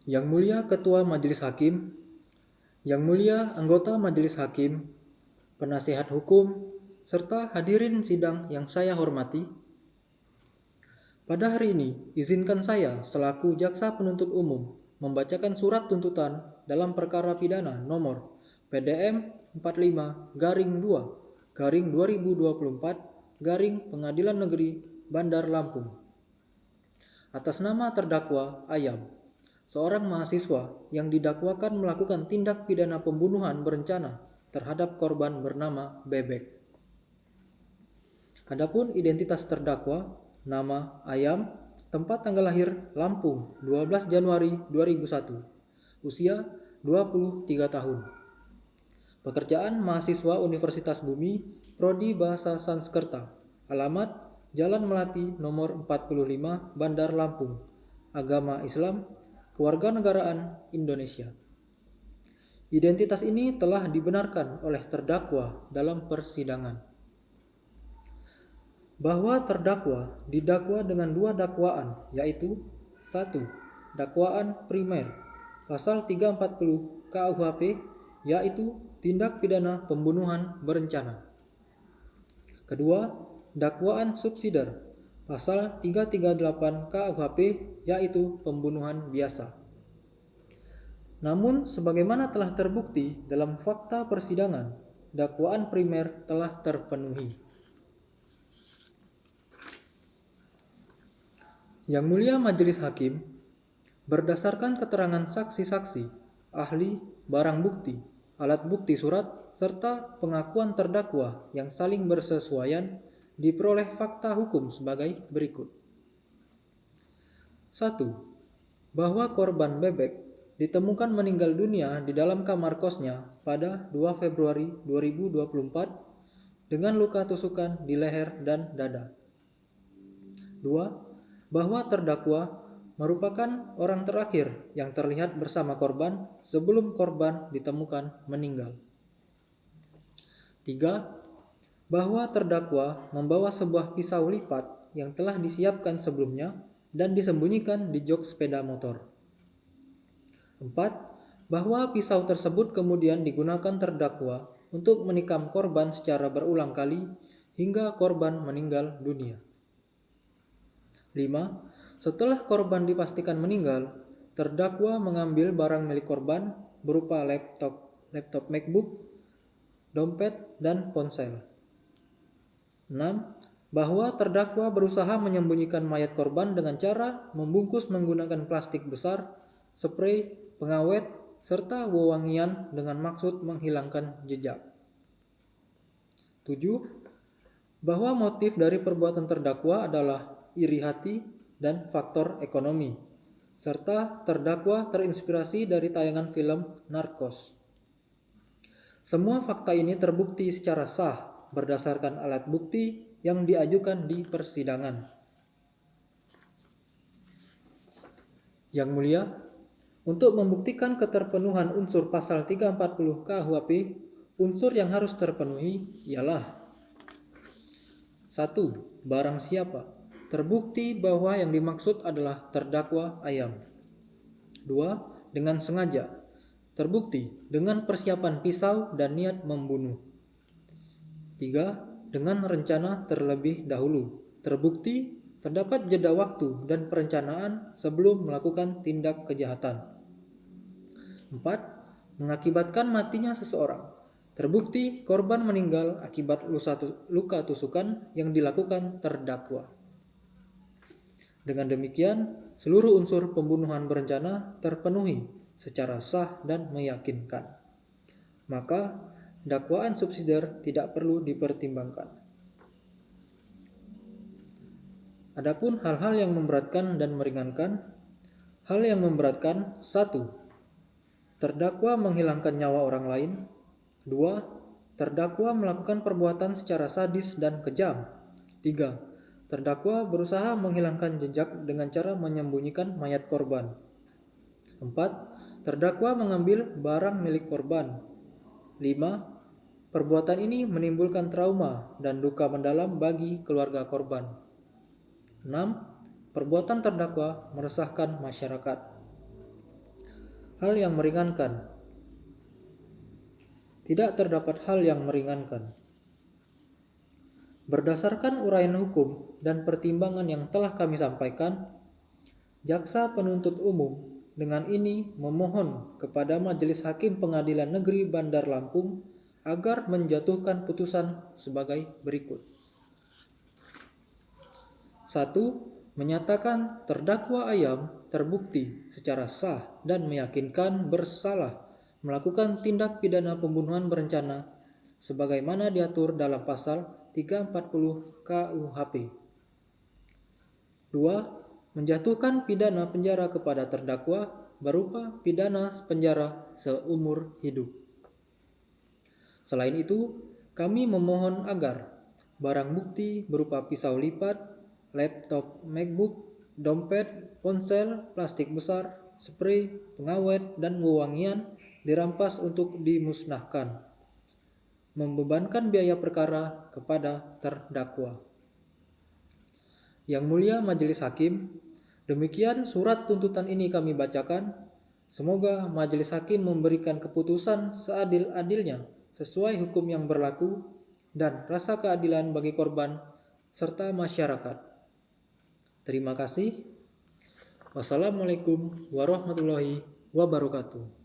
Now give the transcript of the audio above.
Yang Mulia Ketua Majelis Hakim, Yang Mulia Anggota Majelis Hakim, Penasihat Hukum, serta hadirin sidang yang saya hormati. Pada hari ini, izinkan saya selaku Jaksa Penuntut Umum membacakan surat tuntutan dalam perkara pidana nomor PDM 45-2/2024 Pengadilan Negeri Bandar Lampung. Atas nama terdakwa Ayam, seorang mahasiswa yang didakwakan melakukan tindak pidana pembunuhan berencana terhadap korban bernama Bebek. Adapun identitas terdakwa, nama Ayam, tempat tanggal lahir Lampung 12 Januari 2001, usia 23 tahun. Pekerjaan mahasiswa Universitas Bumi, Prodi Bahasa Sanskerta, alamat Jalan Melati nomor 45 Bandar Lampung, agama Islam, kewarganegaraan Indonesia. Identitas ini telah dibenarkan oleh terdakwa dalam persidangan. Bahwa terdakwa didakwa dengan dua dakwaan, yaitu 1. Dakwaan primer pasal 340 KUHP, yaitu tindak pidana pembunuhan berencana. Kedua, dakwaan subsidiar pasal 338 KUHP, yaitu pembunuhan biasa. Namun sebagaimana telah terbukti dalam fakta persidangan, dakwaan primer telah terpenuhi. Yang Mulia Majelis Hakim, berdasarkan keterangan saksi-saksi, ahli, barang bukti, alat bukti surat, serta pengakuan terdakwa yang saling bersesuaian, diperoleh fakta hukum sebagai berikut. 1. Bahwa korban Bebek ditemukan meninggal dunia di dalam kamar kosnya pada 2 Februari 2024 dengan luka tusukan di leher dan dada. 2. Bahwa terdakwa merupakan orang terakhir yang terlihat bersama korban sebelum korban ditemukan meninggal. 3. Bahwa terdakwa membawa sebuah pisau lipat yang telah disiapkan sebelumnya dan disembunyikan di jok sepeda motor. 4. Bahwa pisau tersebut kemudian digunakan terdakwa untuk menikam korban secara berulang kali hingga korban meninggal dunia. 5. Setelah korban dipastikan meninggal, terdakwa mengambil barang milik korban berupa laptop MacBook, dompet, dan ponsel. 6. Bahwa terdakwa berusaha menyembunyikan mayat korban dengan cara membungkus menggunakan plastik besar, spray, pengawet, serta wewangian dengan maksud menghilangkan jejak. 7. Bahwa motif dari perbuatan terdakwa adalah iri hati dan faktor ekonomi, serta terdakwa terinspirasi dari tayangan film Narcos. Semua fakta ini terbukti secara sah berdasarkan alat bukti yang diajukan di persidangan. Yang Mulia, untuk membuktikan keterpenuhan unsur pasal 340 KUHP, unsur yang harus terpenuhi ialah 1. Barang siapa. Terbukti bahwa yang dimaksud adalah terdakwa Ayam. 2. Dengan sengaja. Terbukti dengan persiapan pisau dan niat membunuh. 3. Dengan rencana terlebih dahulu. Terbukti terdapat jeda waktu dan perencanaan sebelum melakukan tindak kejahatan. 4. Mengakibatkan matinya seseorang. Terbukti korban meninggal akibat luka tusukan yang dilakukan terdakwa. Dengan demikian, seluruh unsur pembunuhan berencana terpenuhi secara sah dan meyakinkan. Maka, dakwaan subsidiar tidak perlu dipertimbangkan. Adapun hal-hal yang memberatkan dan meringankan. Hal yang memberatkan: 1. Terdakwa menghilangkan nyawa orang lain. 2. Terdakwa melakukan perbuatan secara sadis dan kejam. 3. Terdakwa berusaha menghilangkan jejak dengan cara menyembunyikan mayat korban. 4. Terdakwa mengambil barang milik korban. 5. Perbuatan ini menimbulkan trauma dan duka mendalam bagi keluarga korban. 6. Perbuatan terdakwa meresahkan masyarakat. Hal yang meringankan. Tidak terdapat hal yang meringankan. Berdasarkan uraian hukum dan pertimbangan yang telah kami sampaikan, Jaksa Penuntut Umum dengan ini memohon kepada Majelis Hakim Pengadilan Negeri Bandar Lampung agar menjatuhkan putusan sebagai berikut. 1. Menyatakan terdakwa Ayam terbukti secara sah dan meyakinkan bersalah melakukan tindak pidana pembunuhan berencana sebagaimana diatur dalam pasal 340 KUHP. 2. Menjatuhkan pidana penjara kepada terdakwa berupa pidana penjara seumur hidup. Selain itu, kami memohon agar barang bukti berupa pisau lipat, laptop MacBook, dompet, ponsel, plastik besar, spray, pengawet, dan wewangian dirampas untuk dimusnahkan, membebankan biaya perkara kepada terdakwa. Yang Mulia Majelis Hakim, demikian surat tuntutan ini kami bacakan. Semoga Majelis Hakim memberikan keputusan seadil-adilnya sesuai hukum yang berlaku dan rasa keadilan bagi korban serta masyarakat. Terima kasih. Wassalamualaikum warahmatullahi wabarakatuh.